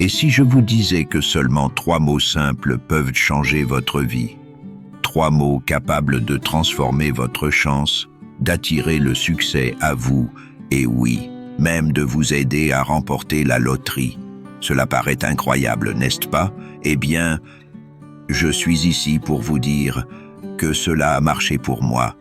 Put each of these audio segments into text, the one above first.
Et si je vous disais que seulement 3 mots simples peuvent changer votre vie? 3 mots capables de transformer votre chance, d'attirer le succès à vous, et oui, même de vous aider à remporter la loterie. Cela paraît incroyable, n'est-ce pas? Eh bien, je suis ici pour vous dire que cela a marché pour moi.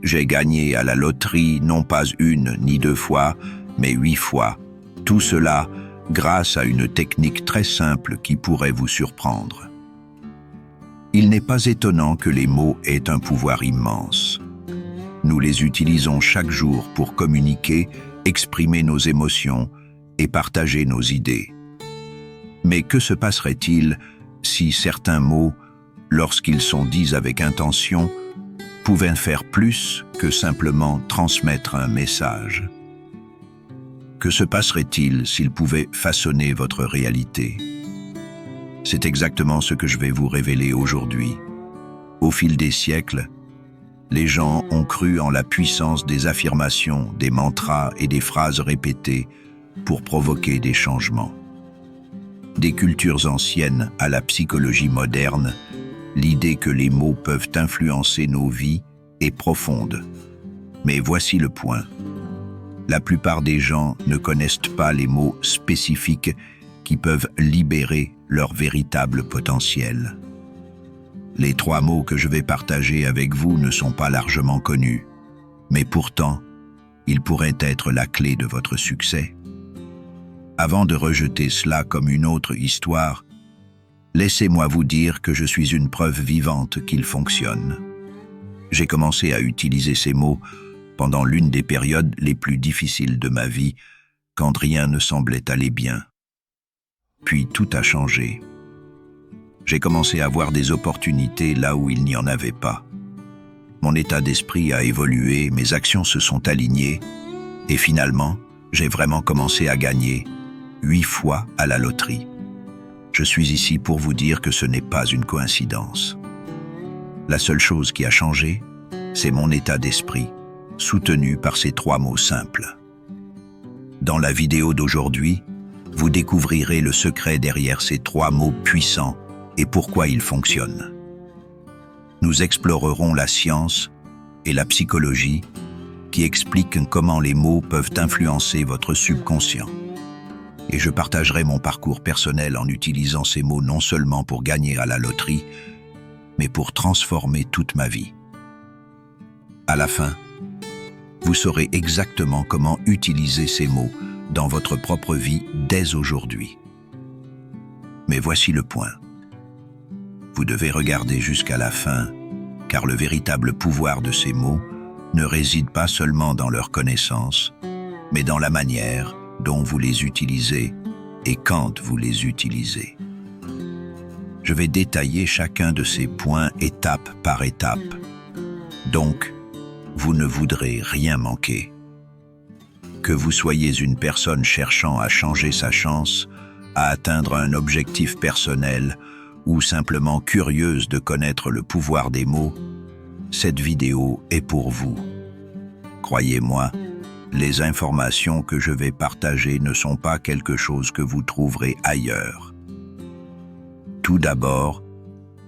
J'ai gagné à la loterie non pas 1 ni 2 fois, mais 8 fois. Tout cela grâce à une technique très simple qui pourrait vous surprendre. Il n'est pas étonnant que les mots aient un pouvoir immense. Nous les utilisons chaque jour pour communiquer, exprimer nos émotions et partager nos idées. Mais que se passerait-il si certains mots, lorsqu'ils sont dits avec intention, pouvaient faire plus que simplement transmettre un message? Que se passerait-il s'ils pouvaient façonner votre réalité? C'est exactement ce que je vais vous révéler aujourd'hui. Au fil des siècles, les gens ont cru en la puissance des affirmations, des mantras et des phrases répétées pour provoquer des changements. Des cultures anciennes à la psychologie moderne, l'idée que les mots peuvent influencer nos vies est profonde. Mais voici le point. La plupart des gens ne connaissent pas les mots spécifiques qui peuvent libérer leur véritable potentiel. Les 3 mots que je vais partager avec vous ne sont pas largement connus, mais pourtant, ils pourraient être la clé de votre succès. Avant de rejeter cela comme une autre histoire, laissez-moi vous dire que je suis une preuve vivante qu'il fonctionne. J'ai commencé à utiliser ces mots pendant l'une des périodes les plus difficiles de ma vie, quand rien ne semblait aller bien. Puis tout a changé. J'ai commencé à voir des opportunités là où il n'y en avait pas. Mon état d'esprit a évolué, mes actions se sont alignées, et finalement, j'ai vraiment commencé à gagner 8 fois à la loterie. Je suis ici pour vous dire que ce n'est pas une coïncidence. La seule chose qui a changé, c'est mon état d'esprit, soutenu par ces 3 mots simples. Dans la vidéo d'aujourd'hui, vous découvrirez le secret derrière ces 3 mots puissants et pourquoi ils fonctionnent. Nous explorerons la science et la psychologie qui expliquent comment les mots peuvent influencer votre subconscient. Et je partagerai mon parcours personnel en utilisant ces mots non seulement pour gagner à la loterie, mais pour transformer toute ma vie. À la fin, vous saurez exactement comment utiliser ces mots dans votre propre vie dès aujourd'hui. Mais voici le point. Vous devez regarder jusqu'à la fin, car le véritable pouvoir de ces mots ne réside pas seulement dans leur connaissance, mais dans la manière dont vous les utilisez et quand vous les utilisez. Je vais détailler chacun de ces points étape par étape. Donc, vous ne voudrez rien manquer. Que vous soyez une personne cherchant à changer sa chance, à atteindre un objectif personnel ou simplement curieuse de connaître le pouvoir des mots, cette vidéo est pour vous. Croyez-moi, les informations que je vais partager ne sont pas quelque chose que vous trouverez ailleurs. Tout d'abord,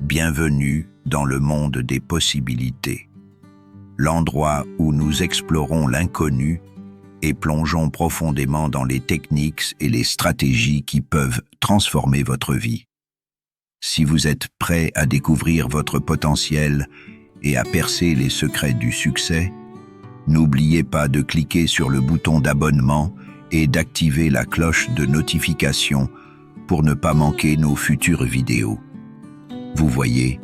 bienvenue dans le monde des possibilités, l'endroit où nous explorons l'inconnu et plongeons profondément dans les techniques et les stratégies qui peuvent transformer votre vie. Si vous êtes prêt à découvrir votre potentiel et à percer les secrets du succès, n'oubliez pas de cliquer sur le bouton d'abonnement et d'activer la cloche de notification pour ne pas manquer nos futures vidéos. Vous voyez,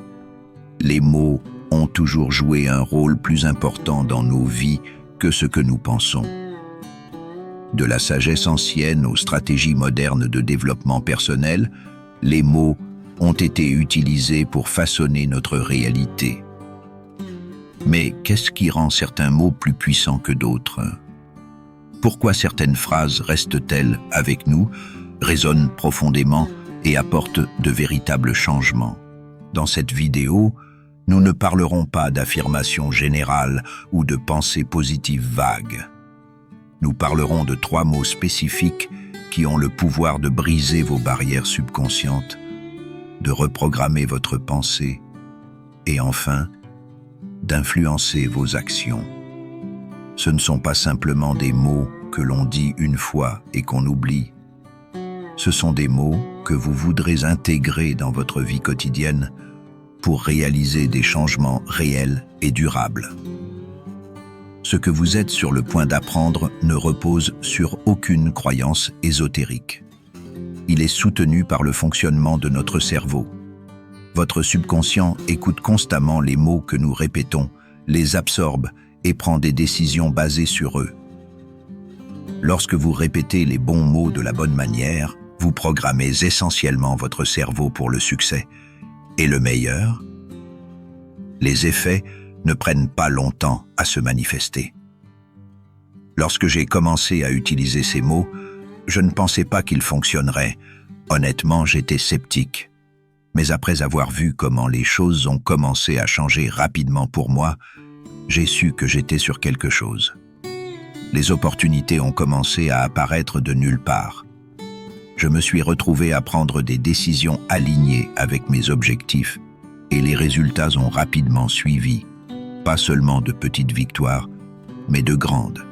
les mots ont toujours joué un rôle plus important dans nos vies que ce que nous pensons. De la sagesse ancienne aux stratégies modernes de développement personnel, les mots ont été utilisés pour façonner notre réalité. Mais qu'est-ce qui rend certains mots plus puissants que d'autres? Pourquoi certaines phrases restent-elles avec nous, résonnent profondément et apportent de véritables changements? Dans cette vidéo, nous ne parlerons pas d'affirmations générales ou de pensées positives vagues. Nous parlerons de 3 mots spécifiques qui ont le pouvoir de briser vos barrières subconscientes, de reprogrammer votre pensée et enfin, d'influencer vos actions. Ce ne sont pas simplement des mots que l'on dit une fois et qu'on oublie. Ce sont des mots que vous voudrez intégrer dans votre vie quotidienne pour réaliser des changements réels et durables. Ce que vous êtes sur le point d'apprendre ne repose sur aucune croyance ésotérique. Il est soutenu par le fonctionnement de notre cerveau. Votre subconscient écoute constamment les mots que nous répétons, les absorbe et prend des décisions basées sur eux. Lorsque vous répétez les bons mots de la bonne manière, vous programmez essentiellement votre cerveau pour le succès. Et le meilleur, les effets ne prennent pas longtemps à se manifester. Lorsque j'ai commencé à utiliser ces mots, je ne pensais pas qu'ils fonctionneraient. Honnêtement, j'étais sceptique. Mais après avoir vu comment les choses ont commencé à changer rapidement pour moi, j'ai su que j'étais sur quelque chose. Les opportunités ont commencé à apparaître de nulle part. Je me suis retrouvé à prendre des décisions alignées avec mes objectifs et les résultats ont rapidement suivi. Pas seulement de petites victoires, mais de grandes,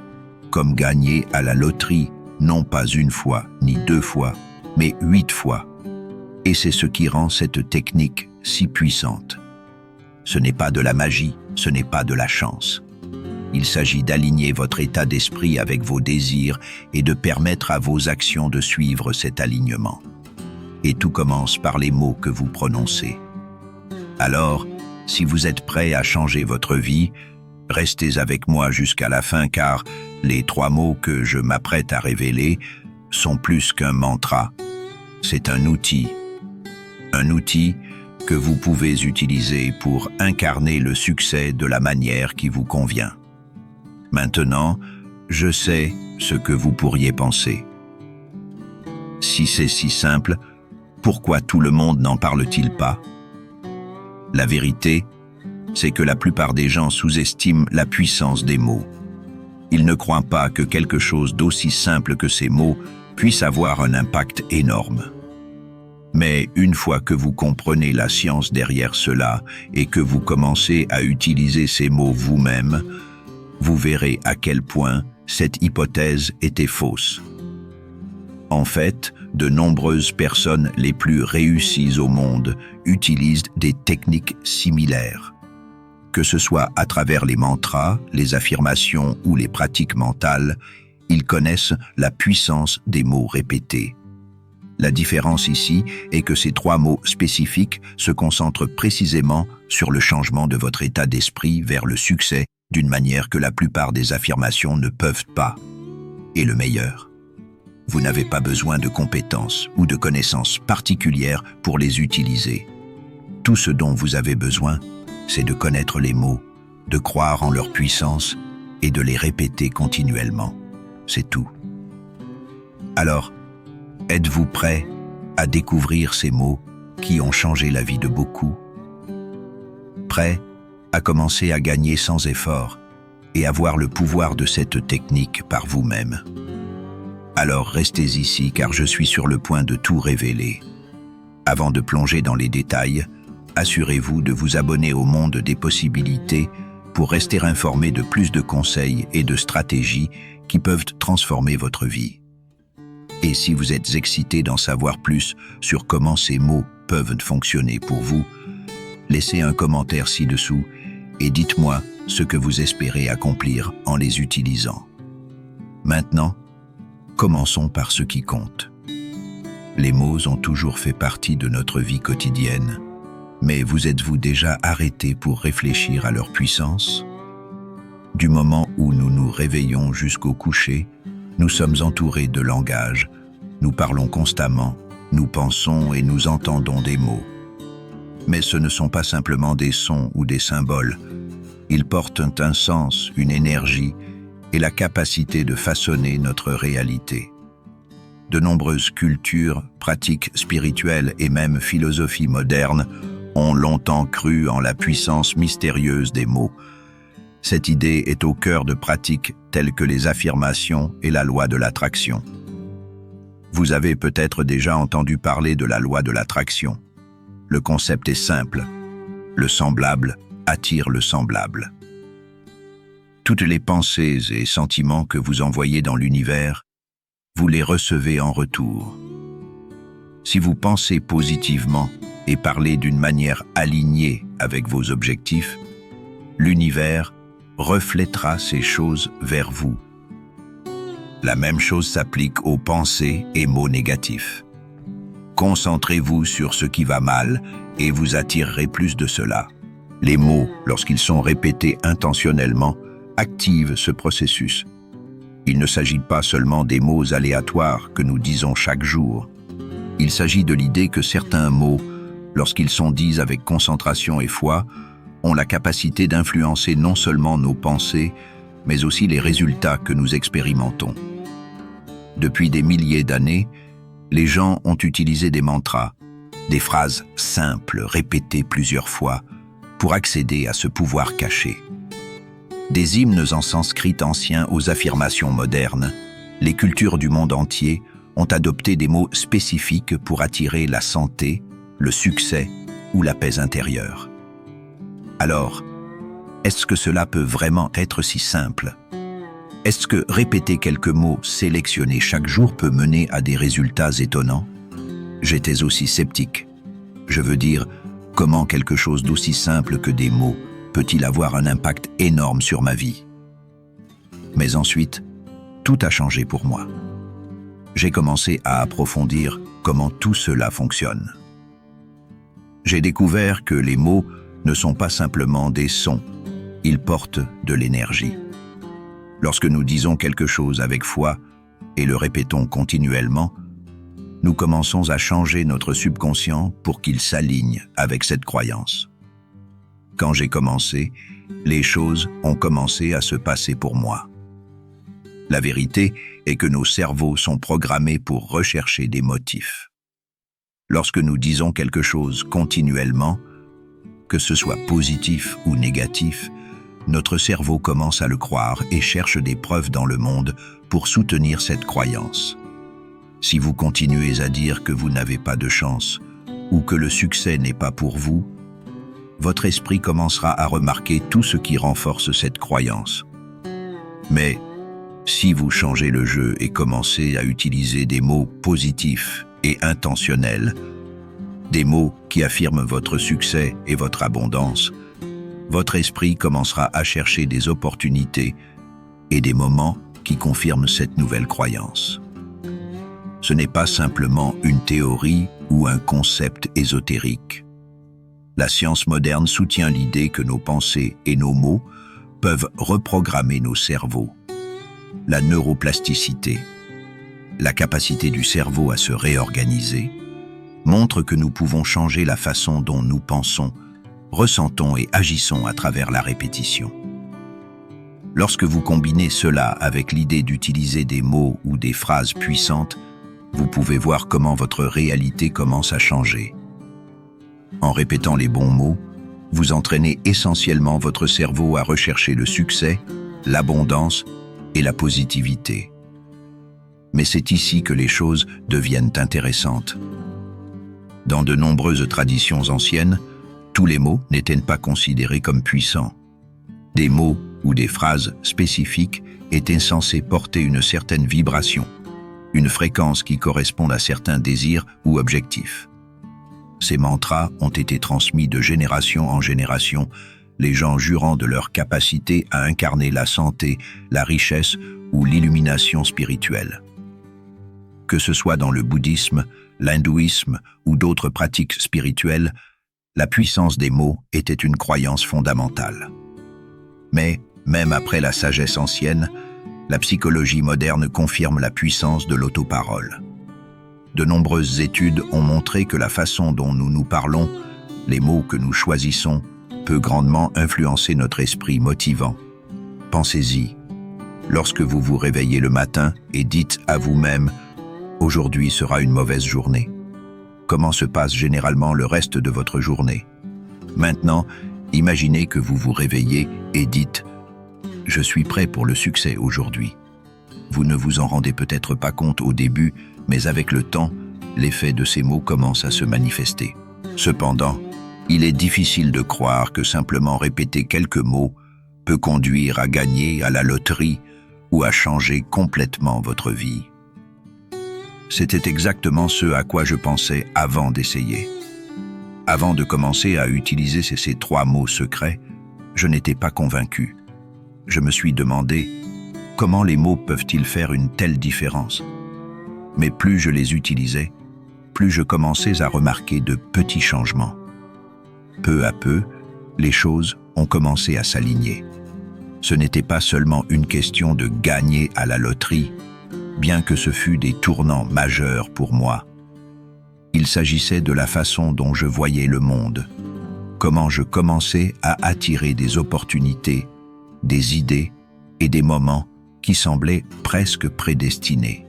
comme gagner à la loterie, non pas une fois ni 2 fois, mais 8 fois. Et c'est ce qui rend cette technique si puissante. Ce n'est pas de la magie, ce n'est pas de la chance. Il s'agit d'aligner votre état d'esprit avec vos désirs et de permettre à vos actions de suivre cet alignement. Et tout commence par les mots que vous prononcez. Alors, si vous êtes prêt à changer votre vie, restez avec moi jusqu'à la fin car les 3 mots que je m'apprête à révéler sont plus qu'un mantra. C'est un outil que vous pouvez utiliser pour incarner le succès de la manière qui vous convient. Maintenant, je sais ce que vous pourriez penser. Si c'est si simple, pourquoi tout le monde n'en parle-t-il pas? La vérité, c'est que la plupart des gens sous-estiment la puissance des mots. Ils ne croient pas que quelque chose d'aussi simple que ces mots puisse avoir un impact énorme. Mais une fois que vous comprenez la science derrière cela et que vous commencez à utiliser ces mots vous-même, vous verrez à quel point cette hypothèse était fausse. En fait, de nombreuses personnes les plus réussies au monde utilisent des techniques similaires. Que ce soit à travers les mantras, les affirmations ou les pratiques mentales, ils connaissent la puissance des mots répétés. La différence ici est que ces 3 mots spécifiques se concentrent précisément sur le changement de votre état d'esprit vers le succès d'une manière que la plupart des affirmations ne peuvent pas. Et le meilleur, vous n'avez pas besoin de compétences ou de connaissances particulières pour les utiliser. Tout ce dont vous avez besoin, c'est de connaître les mots, de croire en leur puissance et de les répéter continuellement. C'est tout. Alors, êtes-vous prêt à découvrir ces mots qui ont changé la vie de beaucoup? Prêt à commencer à gagner sans effort et à voir le pouvoir de cette technique par vous-même? Alors restez ici car je suis sur le point de tout révéler. Avant de plonger dans les détails, assurez-vous de vous abonner au monde des possibilités pour rester informé de plus de conseils et de stratégies qui peuvent transformer votre vie. Et si vous êtes excité d'en savoir plus sur comment ces mots peuvent fonctionner pour vous, laissez un commentaire ci-dessous et dites-moi ce que vous espérez accomplir en les utilisant. Maintenant, commençons par ce qui compte. Les mots ont toujours fait partie de notre vie quotidienne, mais vous êtes-vous déjà arrêté pour réfléchir à leur puissance? Du moment où nous nous réveillons jusqu'au coucher, nous sommes entourés de langage, nous parlons constamment, nous pensons et nous entendons des mots. Mais ce ne sont pas simplement des sons ou des symboles, ils portent un sens, une énergie et la capacité de façonner notre réalité. De nombreuses cultures, pratiques spirituelles et même philosophies modernes ont longtemps cru en la puissance mystérieuse des mots. Cette idée est au cœur de pratiques telles que les affirmations et la loi de l'attraction. Vous avez peut-être déjà entendu parler de la loi de l'attraction. Le concept est simple. Le semblable attire le semblable. Toutes les pensées et sentiments que vous envoyez dans l'univers, vous les recevez en retour. Si vous pensez positivement et parlez d'une manière alignée avec vos objectifs, l'univers reflètera ces choses vers vous. La même chose s'applique aux pensées et mots négatifs. Concentrez-vous sur ce qui va mal et vous attirerez plus de cela. Les mots, lorsqu'ils sont répétés intentionnellement, activent ce processus. Il ne s'agit pas seulement des mots aléatoires que nous disons chaque jour. Il s'agit de l'idée que certains mots, lorsqu'ils sont dits avec concentration et foi, ont la capacité d'influencer non seulement nos pensées, mais aussi les résultats que nous expérimentons. Depuis des milliers d'années, les gens ont utilisé des mantras, des phrases simples répétées plusieurs fois, pour accéder à ce pouvoir caché. Des hymnes en sanskrit ancien aux affirmations modernes, les cultures du monde entier ont adopté des mots spécifiques pour attirer la santé, le succès ou la paix intérieure. Alors, est-ce que cela peut vraiment être si simple? Est-ce que répéter quelques mots sélectionnés chaque jour peut mener à des résultats étonnants? J'étais aussi sceptique. Je veux dire, comment quelque chose d'aussi simple que des mots peut-il avoir un impact énorme sur ma vie? Mais ensuite, tout a changé pour moi. J'ai commencé à approfondir comment tout cela fonctionne. J'ai découvert que les mots ne sont pas simplement des sons, ils portent de l'énergie. Lorsque nous disons quelque chose avec foi et le répétons continuellement, nous commençons à changer notre subconscient pour qu'il s'aligne avec cette croyance. Quand j'ai commencé, les choses ont commencé à se passer pour moi. La vérité est que nos cerveaux sont programmés pour rechercher des motifs. Lorsque nous disons quelque chose continuellement, que ce soit positif ou négatif, notre cerveau commence à le croire et cherche des preuves dans le monde pour soutenir cette croyance. Si vous continuez à dire que vous n'avez pas de chance ou que le succès n'est pas pour vous, votre esprit commencera à remarquer tout ce qui renforce cette croyance. Mais si vous changez le jeu et commencez à utiliser des mots positifs et intentionnels, des mots qui affirment votre succès et votre abondance, votre esprit commencera à chercher des opportunités et des moments qui confirment cette nouvelle croyance. Ce n'est pas simplement une théorie ou un concept ésotérique. La science moderne soutient l'idée que nos pensées et nos mots peuvent reprogrammer nos cerveaux. La neuroplasticité, la capacité du cerveau à se réorganiser, montre que nous pouvons changer la façon dont nous pensons, ressentons et agissons à travers la répétition. Lorsque vous combinez cela avec l'idée d'utiliser des mots ou des phrases puissantes, vous pouvez voir comment votre réalité commence à changer. En répétant les bons mots, vous entraînez essentiellement votre cerveau à rechercher le succès, l'abondance et la positivité. Mais c'est ici que les choses deviennent intéressantes. Dans de nombreuses traditions anciennes, tous les mots n'étaient pas considérés comme puissants. Des mots ou des phrases spécifiques étaient censés porter une certaine vibration, une fréquence qui correspond à certains désirs ou objectifs. Ces mantras ont été transmis de génération en génération, les gens jurant de leur capacité à incarner la santé, la richesse ou l'illumination spirituelle. Que ce soit dans le bouddhisme, l'hindouisme ou d'autres pratiques spirituelles, la puissance des mots était une croyance fondamentale. Mais, même après la sagesse ancienne, la psychologie moderne confirme la puissance de l'autoparole. De nombreuses études ont montré que la façon dont nous nous parlons, les mots que nous choisissons, peut grandement influencer notre esprit motivant. Pensez-y. Lorsque vous vous réveillez le matin et dites à vous-même « Aujourd'hui sera une mauvaise journée », comment se passe généralement le reste de votre journée? Maintenant, imaginez que vous vous réveillez et dites « Je suis prêt pour le succès aujourd'hui ». Vous ne vous en rendez peut-être pas compte au début, mais avec le temps, l'effet de ces mots commence à se manifester. Cependant, il est difficile de croire que simplement répéter quelques mots peut conduire à gagner à la loterie ou à changer complètement votre vie. C'était exactement ce à quoi je pensais avant d'essayer. Avant de commencer à utiliser ces 3 mots secrets, je n'étais pas convaincu. Je me suis demandé comment les mots peuvent-ils faire une telle différence. Mais plus je les utilisais, plus je commençais à remarquer de petits changements. Peu à peu, les choses ont commencé à s'aligner. Ce n'était pas seulement une question de gagner à la loterie, bien que ce fût des tournants majeurs pour moi. Il s'agissait de la façon dont je voyais le monde, comment je commençais à attirer des opportunités, des idées et des moments qui semblaient presque prédestinés.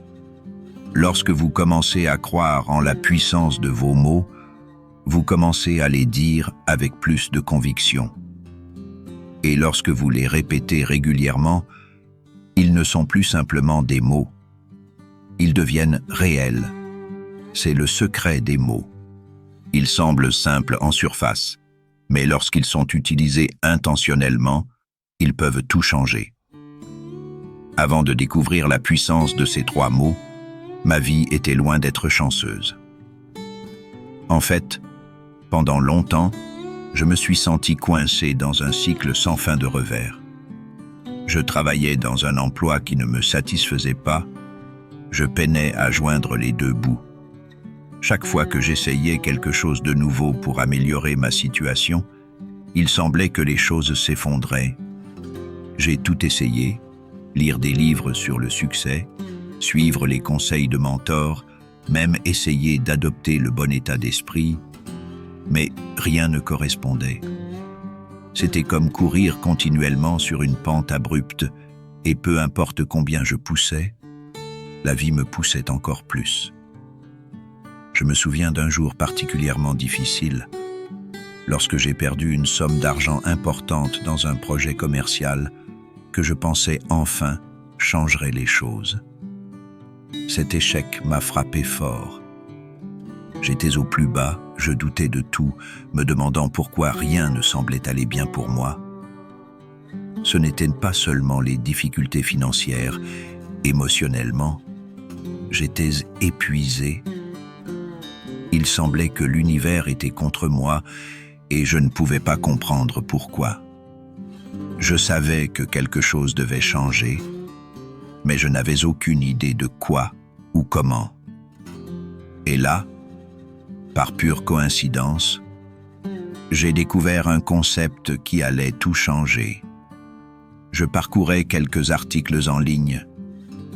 Lorsque vous commencez à croire en la puissance de vos mots, vous commencez à les dire avec plus de conviction. Et lorsque vous les répétez régulièrement, ils ne sont plus simplement des mots. Ils deviennent réels. C'est le secret des mots. Ils semblent simples en surface, mais lorsqu'ils sont utilisés intentionnellement, ils peuvent tout changer. Avant de découvrir la puissance de ces 3 mots, ma vie était loin d'être chanceuse. En fait, pendant longtemps, je me suis senti coincé dans un cycle sans fin de revers. Je travaillais dans un emploi qui ne me satisfaisait pas. Je peinais à joindre les 2 bouts. Chaque fois que j'essayais quelque chose de nouveau pour améliorer ma situation, il semblait que les choses s'effondraient. J'ai tout essayé, lire des livres sur le succès, suivre les conseils de mentors, même essayer d'adopter le bon état d'esprit, mais rien ne correspondait. C'était comme courir continuellement sur une pente abrupte, et peu importe combien je poussais, la vie me poussait encore plus. Je me souviens d'un jour particulièrement difficile, lorsque j'ai perdu une somme d'argent importante dans un projet commercial que je pensais enfin changerait les choses. Cet échec m'a frappé fort. J'étais au plus bas, je doutais de tout, me demandant pourquoi rien ne semblait aller bien pour moi. Ce n'étaient pas seulement les difficultés financières, émotionnellement, j'étais épuisé. Il semblait que l'univers était contre moi et je ne pouvais pas comprendre pourquoi. Je savais que quelque chose devait changer, mais je n'avais aucune idée de quoi ou comment. Et là, par pure coïncidence, j'ai découvert un concept qui allait tout changer. Je parcourais quelques articles en ligne,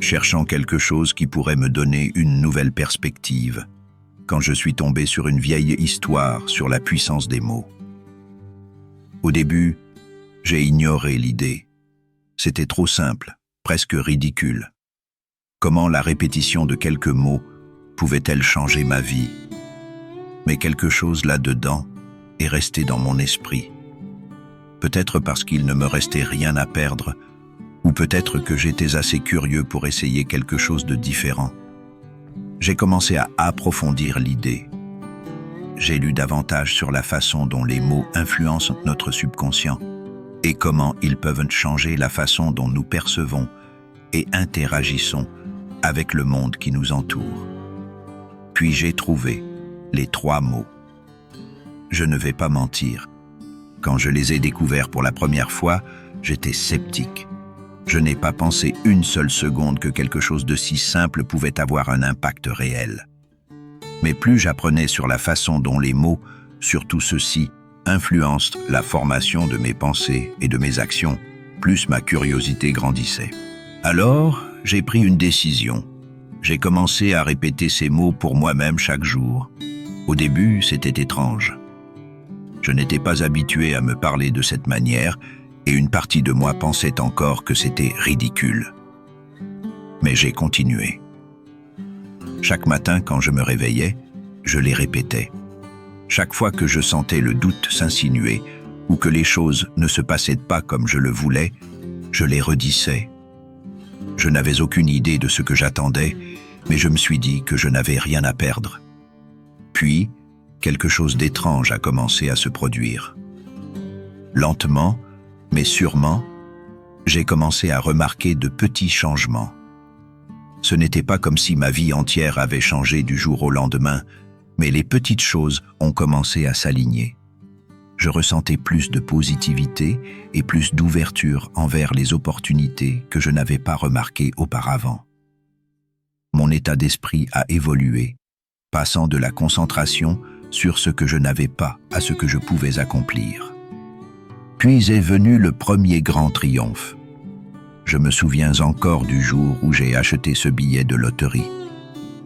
cherchant quelque chose qui pourrait me donner une nouvelle perspective, quand je suis tombé sur une vieille histoire sur la puissance des mots. Au début, j'ai ignoré l'idée. C'était trop simple, presque ridicule. Comment la répétition de quelques mots pouvait-elle changer ma vie? Mais quelque chose là-dedans est resté dans mon esprit. Peut-être parce qu'il ne me restait rien à perdre, ou peut-être que j'étais assez curieux pour essayer quelque chose de différent. J'ai commencé à approfondir l'idée. J'ai lu davantage sur la façon dont les mots influencent notre subconscient et comment ils peuvent changer la façon dont nous percevons et interagissons avec le monde qui nous entoure. Puis j'ai trouvé les 3 mots. Je ne vais pas mentir. Quand je les ai découverts pour la première fois, j'étais sceptique. Je n'ai pas pensé une seule seconde que quelque chose de si simple pouvait avoir un impact réel. Mais plus j'apprenais sur la façon dont les mots, surtout ceux-ci, influencent la formation de mes pensées et de mes actions, plus ma curiosité grandissait. Alors, j'ai pris une décision. J'ai commencé à répéter ces mots pour moi-même chaque jour. Au début, c'était étrange. Je n'étais pas habitué à me parler de cette manière et une partie de moi pensait encore que c'était ridicule. Mais j'ai continué. Chaque matin, quand je me réveillais, je les répétais. Chaque fois que je sentais le doute s'insinuer ou que les choses ne se passaient pas comme je le voulais, je les redissais. Je n'avais aucune idée de ce que j'attendais, mais je me suis dit que je n'avais rien à perdre. Puis, quelque chose d'étrange a commencé à se produire. Lentement, mais sûrement, j'ai commencé à remarquer de petits changements. Ce n'était pas comme si ma vie entière avait changé du jour au lendemain, mais les petites choses ont commencé à s'aligner. Je ressentais plus de positivité et plus d'ouverture envers les opportunités que je n'avais pas remarquées auparavant. Mon état d'esprit a évolué, passant de la concentration sur ce que je n'avais pas à ce que je pouvais accomplir. Puis est venu le premier grand triomphe. Je me souviens encore du jour où j'ai acheté ce billet de loterie.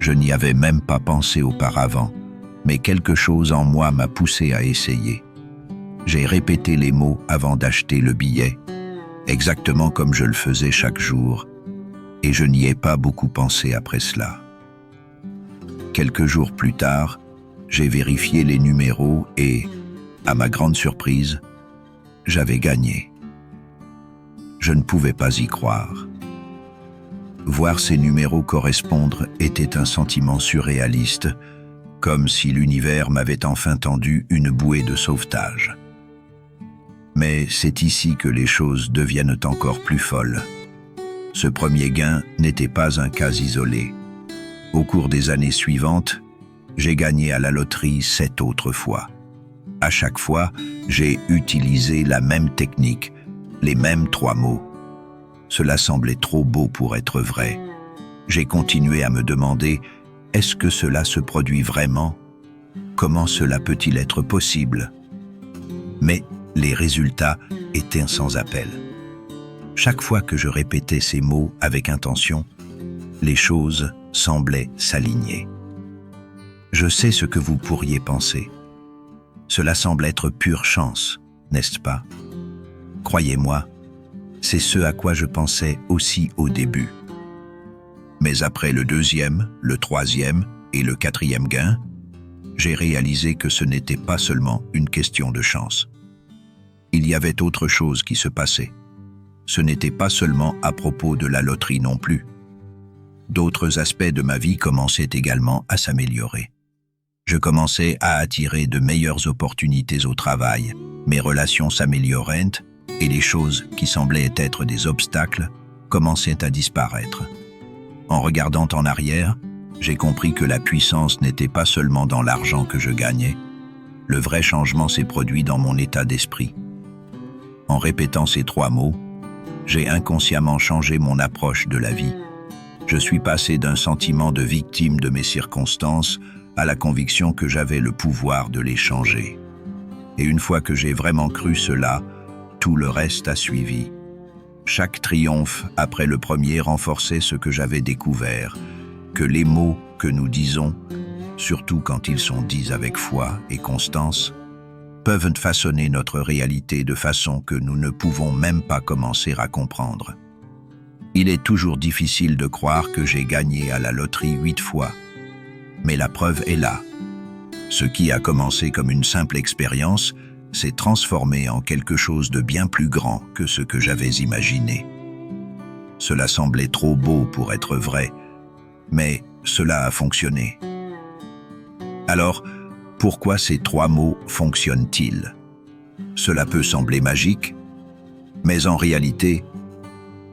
Je n'y avais même pas pensé auparavant, mais quelque chose en moi m'a poussé à essayer. J'ai répété les mots avant d'acheter le billet, exactement comme je le faisais chaque jour, et je n'y ai pas beaucoup pensé après cela. Quelques jours plus tard, j'ai vérifié les numéros et, à ma grande surprise, j'avais gagné. Je ne pouvais pas y croire. Voir ces numéros correspondre était un sentiment surréaliste, comme si l'univers m'avait enfin tendu une bouée de sauvetage. Mais c'est ici que les choses deviennent encore plus folles. Ce premier gain n'était pas un cas isolé. Au cours des années suivantes, j'ai gagné à la loterie 7 autres fois. À chaque fois, j'ai utilisé la même technique, les mêmes 3 mots. Cela semblait trop beau pour être vrai. J'ai continué à me demander, est-ce que cela se produit vraiment? Comment cela peut-il être possible? Mais les résultats étaient sans appel. Chaque fois que je répétais ces mots avec intention, les choses semblaient s'aligner. Je sais ce que vous pourriez penser. Cela semble être pure chance, n'est-ce pas? Croyez-moi, c'est ce à quoi je pensais aussi au début. Mais après le 2e, le 3e et le 4e gain, j'ai réalisé que ce n'était pas seulement une question de chance. Il y avait autre chose qui se passait. Ce n'était pas seulement à propos de la loterie non plus. D'autres aspects de ma vie commençaient également à s'améliorer. Je commençais à attirer de meilleures opportunités au travail, mes relations s'amélioraient et les choses qui semblaient être des obstacles commençaient à disparaître. En regardant en arrière, j'ai compris que la puissance n'était pas seulement dans l'argent que je gagnais. Le vrai changement s'est produit dans mon état d'esprit. En répétant ces 3 mots, j'ai inconsciemment changé mon approche de la vie. Je suis passé d'un sentiment de victime de mes circonstances à la conviction que j'avais le pouvoir de les changer. Et une fois que j'ai vraiment cru cela, tout le reste a suivi. Chaque triomphe après le premier renforçait ce que j'avais découvert, que les mots que nous disons, surtout quand ils sont dits avec foi et constance, peuvent façonner notre réalité de façon que nous ne pouvons même pas commencer à comprendre. Il est toujours difficile de croire que j'ai gagné à la loterie 8 fois, mais la preuve est là. Ce qui a commencé comme une simple expérience s'est transformé en quelque chose de bien plus grand que ce que j'avais imaginé. Cela semblait trop beau pour être vrai, mais cela a fonctionné. Alors, pourquoi ces 3 mots fonctionnent-ils? Cela peut sembler magique, mais en réalité,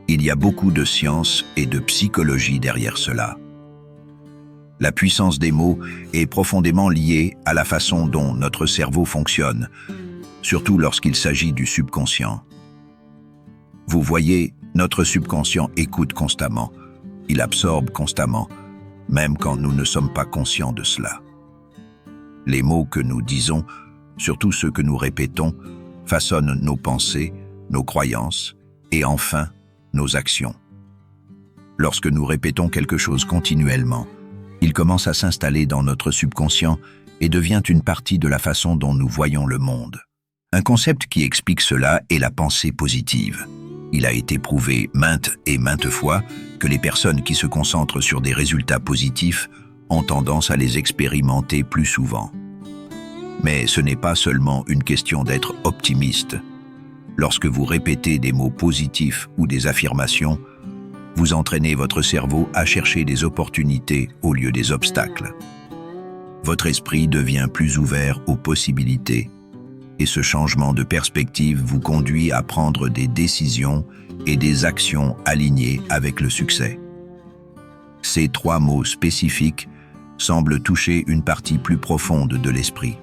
il y a beaucoup de science et de psychologie derrière cela. La puissance des mots est profondément liée à la façon dont notre cerveau fonctionne, surtout lorsqu'il s'agit du subconscient. Vous voyez, notre subconscient écoute constamment, il absorbe constamment, même quand nous ne sommes pas conscients de cela. Les mots que nous disons, surtout ceux que nous répétons, façonnent nos pensées, nos croyances et enfin nos actions. Lorsque nous répétons quelque chose continuellement, il commence à s'installer dans notre subconscient et devient une partie de la façon dont nous voyons le monde. Un concept qui explique cela est la pensée positive. Il a été prouvé maintes et maintes fois que les personnes qui se concentrent sur des résultats positifs ont tendance à les expérimenter plus souvent. Mais ce n'est pas seulement une question d'être optimiste. Lorsque vous répétez des mots positifs ou des affirmations, Vous entraînez votre cerveau à chercher des opportunités au lieu des obstacles. Votre esprit devient plus ouvert aux possibilités et ce changement de perspective vous conduit à prendre des décisions et des actions alignées avec le succès. Ces 3 mots spécifiques semblent toucher une partie plus profonde de l'esprit.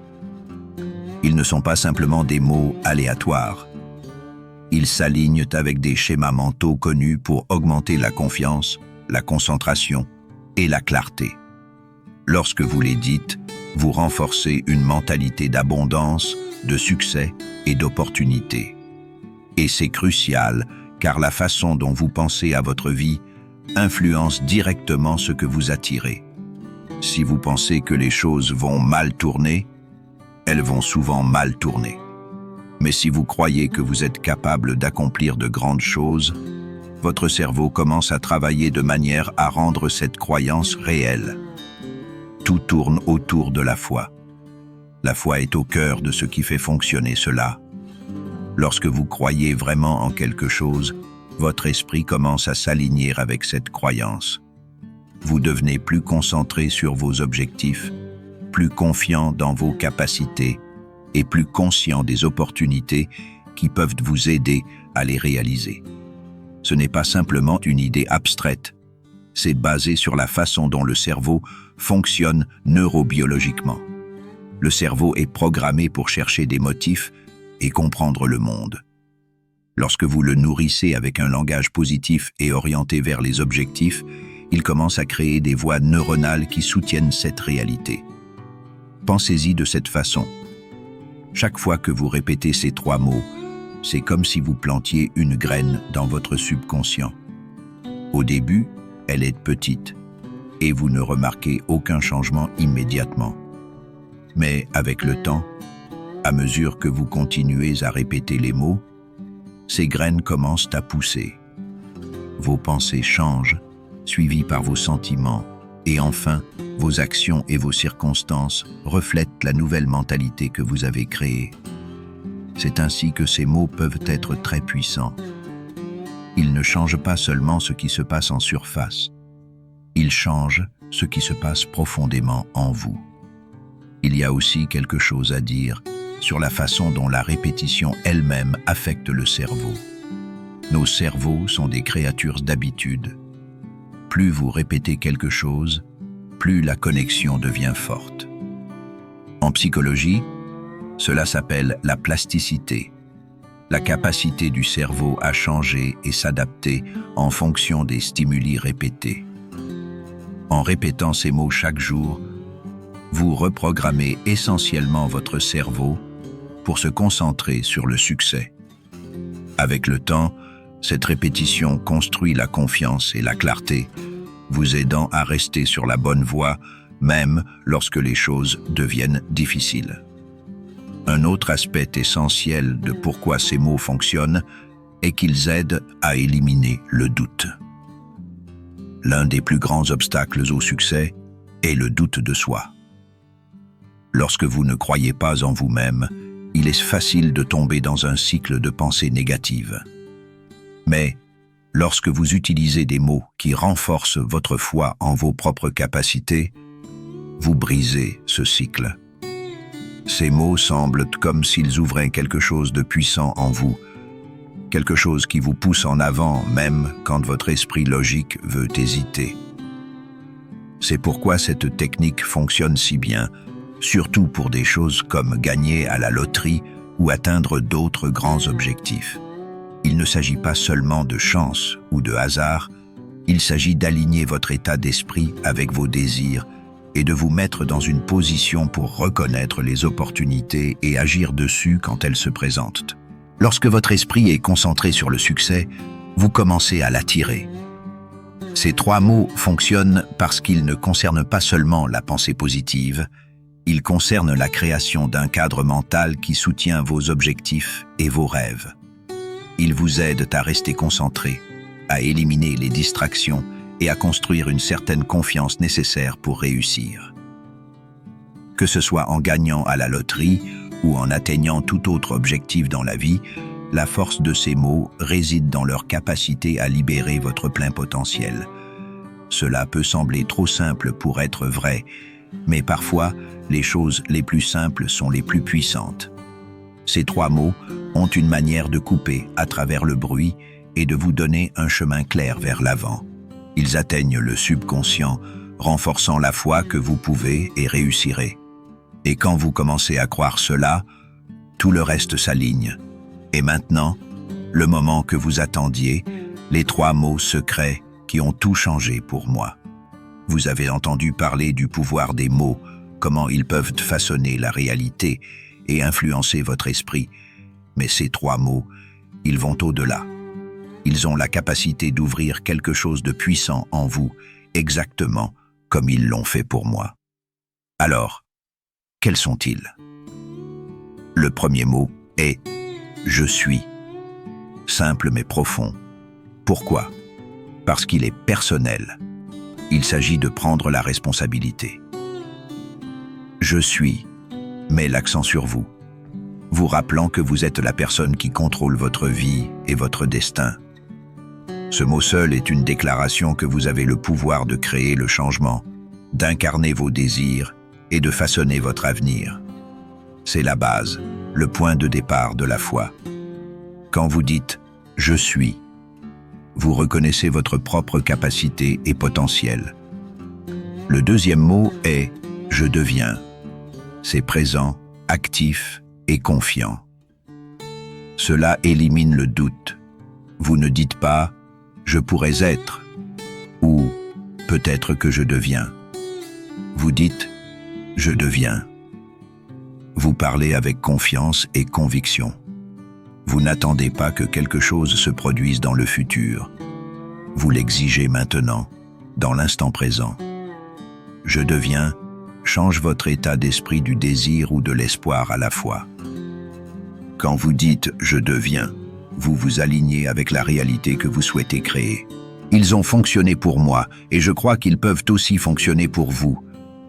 Ils ne sont pas simplement des mots aléatoires. Ils s'alignent avec des schémas mentaux connus pour augmenter la confiance, la concentration et la clarté. Lorsque vous les dites, vous renforcez une mentalité d'abondance, de succès et d'opportunité. Et c'est crucial, car la façon dont vous pensez à votre vie influence directement ce que vous attirez. Si vous pensez que les choses vont mal tourner, elles vont souvent mal tourner. Mais si vous croyez que vous êtes capable d'accomplir de grandes choses, votre cerveau commence à travailler de manière à rendre cette croyance réelle. Tout tourne autour de la foi. La foi est au cœur de ce qui fait fonctionner cela. Lorsque vous croyez vraiment en quelque chose, votre esprit commence à s'aligner avec cette croyance. Vous devenez plus concentré sur vos objectifs, plus confiant dans vos capacités et plus conscient des opportunités qui peuvent vous aider à les réaliser. Ce n'est pas simplement une idée abstraite, c'est basé sur la façon dont le cerveau fonctionne neurobiologiquement. Le cerveau est programmé pour chercher des motifs et comprendre le monde. Lorsque vous le nourrissez avec un langage positif et orienté vers les objectifs, il commence à créer des voies neuronales qui soutiennent cette réalité. Pensez-y de cette façon. Chaque fois que vous répétez ces 3 mots, c'est comme si vous plantiez une graine dans votre subconscient. Au début, elle est petite et vous ne remarquez aucun changement immédiatement. Mais avec le temps, à mesure que vous continuez à répéter les mots, ces graines commencent à pousser. Vos pensées changent, suivies par vos sentiments, et enfin, vos actions et vos circonstances reflètent la nouvelle mentalité que vous avez créée. C'est ainsi que ces mots peuvent être très puissants. Ils ne changent pas seulement ce qui se passe en surface, ils changent ce qui se passe profondément en vous. Il y a aussi quelque chose à dire sur la façon dont la répétition elle-même affecte le cerveau. Nos cerveaux sont des créatures d'habitude. Plus vous répétez quelque chose, plus la connexion devient forte. En psychologie, cela s'appelle la plasticité, la capacité du cerveau à changer et s'adapter en fonction des stimuli répétés. En répétant ces mots chaque jour, vous reprogrammez essentiellement votre cerveau pour se concentrer sur le succès. Avec le temps, cette répétition construit la confiance et la clarté, vous aidant à rester sur la bonne voie, même lorsque les choses deviennent difficiles. Un autre aspect essentiel de pourquoi ces mots fonctionnent est qu'ils aident à éliminer le doute. L'un des plus grands obstacles au succès est le doute de soi. Lorsque vous ne croyez pas en vous-même, il est facile de tomber dans un cycle de pensées négatives. Mais lorsque vous utilisez des mots qui renforcent votre foi en vos propres capacités, vous brisez ce cycle. Ces mots semblent comme s'ils ouvraient quelque chose de puissant en vous, quelque chose qui vous pousse en avant même quand votre esprit logique veut hésiter. C'est pourquoi cette technique fonctionne si bien, surtout pour des choses comme gagner à la loterie ou atteindre d'autres grands objectifs. Il ne s'agit pas seulement de chance ou de hasard, il s'agit d'aligner votre état d'esprit avec vos désirs et de vous mettre dans une position pour reconnaître les opportunités et agir dessus quand elles se présentent. Lorsque votre esprit est concentré sur le succès, vous commencez à l'attirer. Ces 3 mots fonctionnent parce qu'ils ne concernent pas seulement la pensée positive, ils concernent la création d'un cadre mental qui soutient vos objectifs et vos rêves. Ils vous aident à rester concentré, à éliminer les distractions et à construire une certaine confiance nécessaire pour réussir. Que ce soit en gagnant à la loterie ou en atteignant tout autre objectif dans la vie, La force de ces mots réside dans leur capacité à libérer votre plein potentiel. Cela peut sembler trop simple pour être vrai, mais parfois, les choses les plus simples sont les plus puissantes. Ces 3 mots ont une manière de couper à travers le bruit et de vous donner un chemin clair vers l'avant. Ils atteignent le subconscient, renforçant la foi que vous pouvez et réussirez. Et quand vous commencez à croire cela, tout le reste s'aligne. Et maintenant, le moment que vous attendiez, les 3 mots secrets qui ont tout changé pour moi. Vous avez entendu parler du pouvoir des mots, comment ils peuvent façonner la réalité et influencer votre esprit. Mais ces 3 mots, ils vont au-delà. Ils ont la capacité d'ouvrir quelque chose de puissant en vous, exactement comme ils l'ont fait pour moi. Alors, quels sont-ils? Le premier mot est « Je suis ». Simple mais profond. Pourquoi? Parce qu'il est personnel. Il s'agit de prendre la responsabilité. Je suis, met l'accent sur vous, vous rappelant que vous êtes la personne qui contrôle votre vie et votre destin. Ce mot seul est une déclaration que vous avez le pouvoir de créer le changement, d'incarner vos désirs et de façonner votre avenir. C'est la base, le point de départ de la foi. Quand vous dites « Je suis », vous reconnaissez votre propre capacité et potentiel. Le deuxième mot est « Je deviens ». C'est présent, actif et confiant. Cela élimine le doute. Vous ne dites pas « Je pourrais être » ou « Peut-être que je deviens ». Vous dites « Je deviens ». Vous parlez avec confiance et conviction. Vous n'attendez pas que quelque chose se produise dans le futur. Vous l'exigez maintenant, dans l'instant présent. Je deviens change votre état d'esprit du désir ou de l'espoir à la fois. Quand vous dites « je deviens », vous vous alignez avec la réalité que vous souhaitez créer. Ils ont fonctionné pour moi et je crois qu'ils peuvent aussi fonctionner pour vous.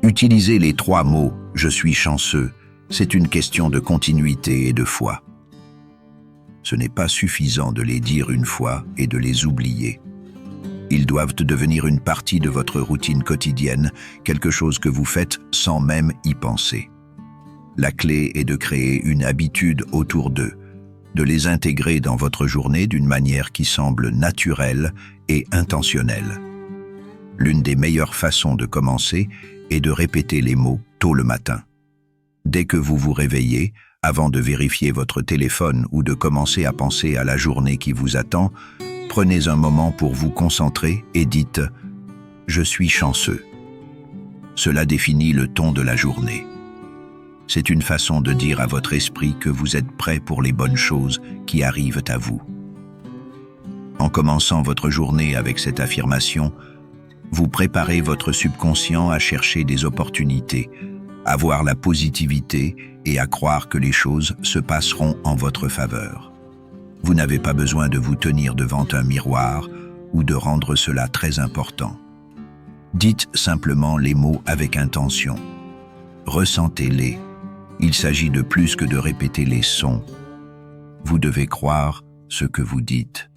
Utilisez les 3 mots « je suis chanceux », c'est une question de continuité et de foi. Ce n'est pas suffisant de les dire une fois et de les oublier. Ils doivent devenir une partie de votre routine quotidienne, quelque chose que vous faites sans même y penser. La clé est de créer une habitude autour d'eux, de les intégrer dans votre journée d'une manière qui semble naturelle et intentionnelle. L'une des meilleures façons de commencer est de répéter les mots tôt le matin. Dès que vous vous réveillez, avant de vérifier votre téléphone ou de commencer à penser à la journée qui vous attend, prenez un moment pour vous concentrer et dites « Je suis chanceux ». Cela définit le ton de la journée. C'est une façon de dire à votre esprit que vous êtes prêt pour les bonnes choses qui arrivent à vous. En commençant votre journée avec cette affirmation, vous préparez votre subconscient à chercher des opportunités, à voir la positivité et à croire que les choses se passeront en votre faveur. Vous n'avez pas besoin de vous tenir devant un miroir ou de rendre cela très important. Dites simplement les mots avec intention. Ressentez-les. Il s'agit de plus que de répéter les sons. Vous devez croire ce que vous dites.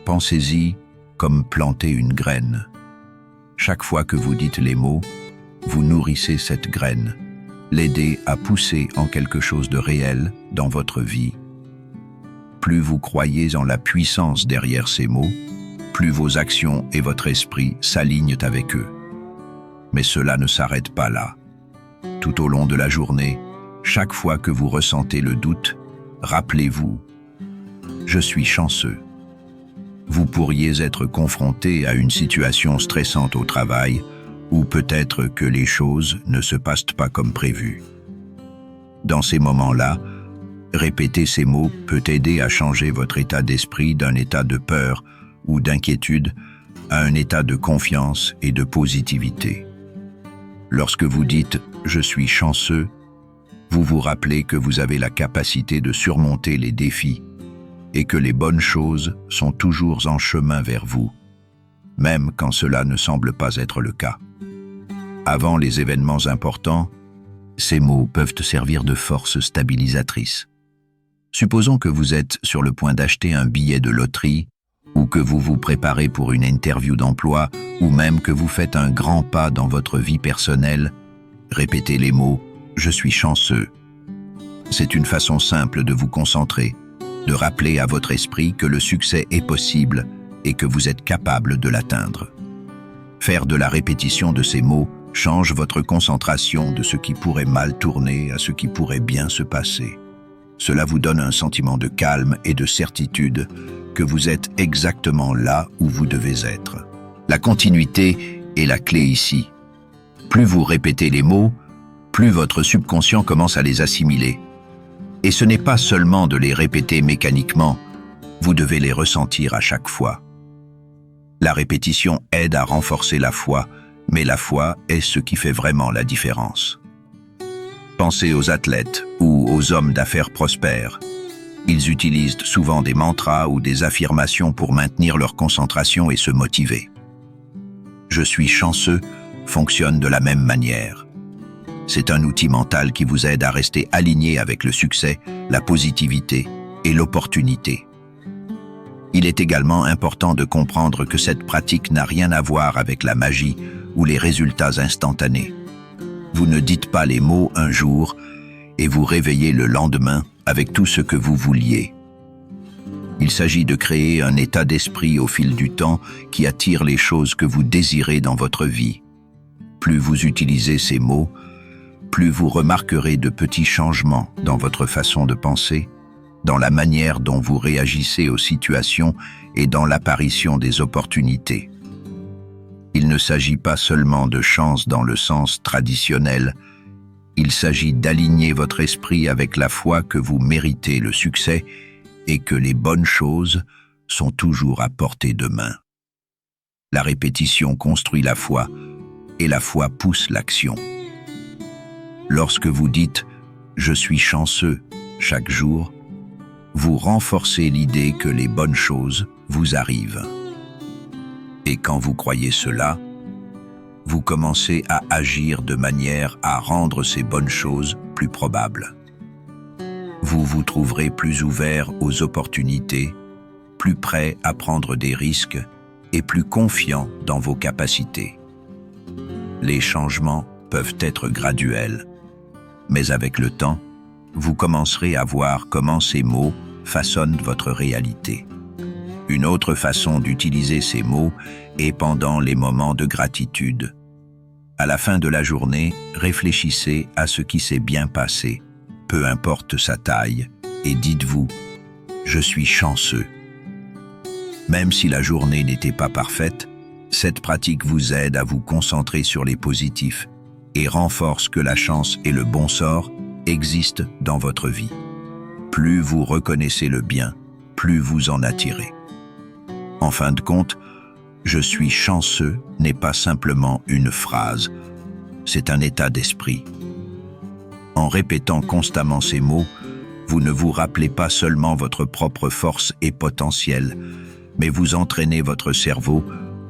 Pensez-y comme planter une graine. Chaque fois que vous dites les mots, vous nourrissez cette graine, l'aidez à pousser en quelque chose de réel dans votre vie. Plus vous croyez en la puissance derrière ces mots, plus vos actions et votre esprit s'alignent avec eux. Mais cela ne s'arrête pas là. Tout au long de la journée, chaque fois que vous ressentez le doute, rappelez-vous « Je suis chanceux ». Vous pourriez être confronté à une situation stressante au travail, ou peut-être que les choses ne se passent pas comme prévu. Dans ces moments-là, répéter ces mots peut aider à changer votre état d'esprit d'un état de peur ou d'inquiétude à un état de confiance et de positivité. Lorsque vous dites « je suis chanceux », vous vous rappelez que vous avez la capacité de surmonter les défis et que les bonnes choses sont toujours en chemin vers vous, même quand cela ne semble pas être le cas. Avant les événements importants, ces mots peuvent servir de force stabilisatrice. Supposons que vous êtes sur le point d'acheter un billet de loterie, ou que vous vous préparez pour une interview d'emploi, ou même que vous faites un grand pas dans votre vie personnelle. Répétez les mots « Je suis chanceux ». C'est une façon simple de vous concentrer, de rappeler à votre esprit que le succès est possible et que vous êtes capable de l'atteindre. Faire de la répétition de ces mots change votre concentration de ce qui pourrait mal tourner à ce qui pourrait bien se passer. Cela vous donne un sentiment de calme et de certitude que vous êtes exactement là où vous devez être. La continuité est la clé ici. Plus vous répétez les mots, plus votre subconscient commence à les assimiler. Et ce n'est pas seulement de les répéter mécaniquement, vous devez les ressentir à chaque fois. La répétition aide à renforcer la foi, mais la foi est ce qui fait vraiment la différence. Pensez aux athlètes ou aux hommes d'affaires prospères. Ils utilisent souvent des mantras ou des affirmations pour maintenir leur concentration et se motiver. « Je suis chanceux » fonctionne de la même manière. C'est un outil mental qui vous aide à rester aligné avec le succès, la positivité et l'opportunité. Il est également important de comprendre que cette pratique n'a rien à voir avec la magie ou les résultats instantanés. Vous ne dites pas les mots un jour et vous réveillez le lendemain avec tout ce que vous vouliez. Il s'agit de créer un état d'esprit au fil du temps qui attire les choses que vous désirez dans votre vie. Plus vous utilisez ces mots, plus vous remarquerez de petits changements dans votre façon de penser, dans la manière dont vous réagissez aux situations et dans l'apparition des opportunités. Il ne s'agit pas seulement de chance dans le sens traditionnel, il s'agit d'aligner votre esprit avec la foi que vous méritez le succès et que les bonnes choses sont toujours à portée de main. La répétition construit la foi et la foi pousse l'action. Lorsque vous dites « Je suis chanceux » chaque jour, vous renforcez l'idée que les bonnes choses vous arrivent. Et quand vous croyez cela, vous commencez à agir de manière à rendre ces bonnes choses plus probables. Vous vous trouverez plus ouvert aux opportunités, plus prêt à prendre des risques et plus confiant dans vos capacités. Les changements peuvent être graduels, mais avec le temps, vous commencerez à voir comment ces mots façonnent votre réalité. Une autre façon d'utiliser ces mots est pendant les moments de gratitude. À la fin de la journée, réfléchissez à ce qui s'est bien passé, peu importe sa taille, et dites-vous « Je suis chanceux ». Même si la journée n'était pas parfaite, cette pratique vous aide à vous concentrer sur les positifs et renforce que la chance et le bon sort existent dans votre vie. Plus vous reconnaissez le bien, plus vous en attirez. En fin de compte, « Je suis chanceux » n'est pas simplement une phrase, c'est un état d'esprit. En répétant constamment ces mots, vous ne vous rappelez pas seulement votre propre force et potentiel, mais vous entraînez votre cerveau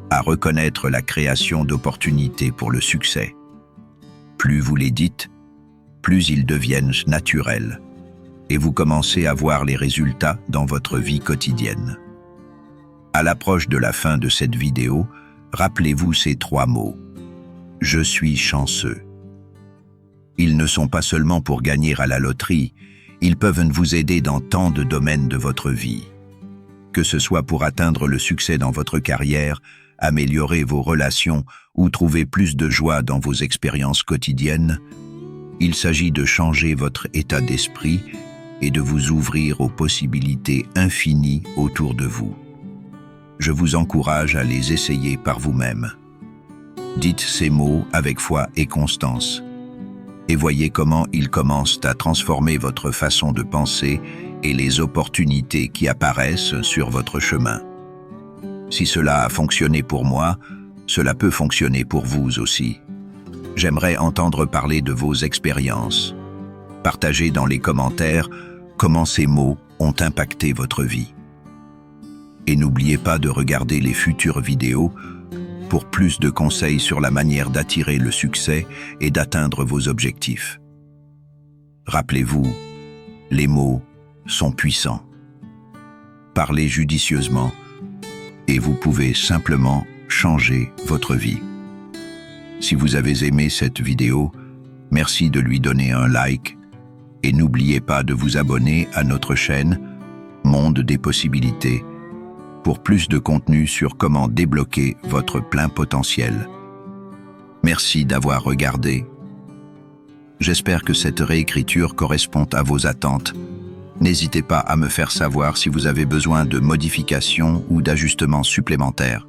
à reconnaître la création d'opportunités pour le succès. Plus vous les dites, plus ils deviennent naturels, et vous commencez à voir les résultats dans votre vie quotidienne. À l'approche de la fin de cette vidéo, rappelez-vous ces 3 mots. « Je suis chanceux ». Ils ne sont pas seulement pour gagner à la loterie, ils peuvent vous aider dans tant de domaines de votre vie. Que ce soit pour atteindre le succès dans votre carrière, améliorer vos relations ou trouver plus de joie dans vos expériences quotidiennes, il s'agit de changer votre état d'esprit et de vous ouvrir aux possibilités infinies autour de vous. Je vous encourage à les essayer par vous-même. Dites ces mots avec foi et constance, et voyez comment ils commencent à transformer votre façon de penser et les opportunités qui apparaissent sur votre chemin. Si cela a fonctionné pour moi, cela peut fonctionner pour vous aussi. J'aimerais entendre parler de vos expériences. Partagez dans les commentaires comment ces mots ont impacté votre vie. Et n'oubliez pas de regarder les futures vidéos pour plus de conseils sur la manière d'attirer le succès et d'atteindre vos objectifs. Rappelez-vous, les mots sont puissants. Parlez judicieusement et vous pouvez simplement changer votre vie. Si vous avez aimé cette vidéo, merci de lui donner un like et n'oubliez pas de vous abonner à notre chaîne Monde des possibilités pour plus de contenu sur comment débloquer votre plein potentiel. Merci d'avoir regardé. J'espère que cette réécriture correspond à vos attentes. N'hésitez pas à me faire savoir si vous avez besoin de modifications ou d'ajustements supplémentaires.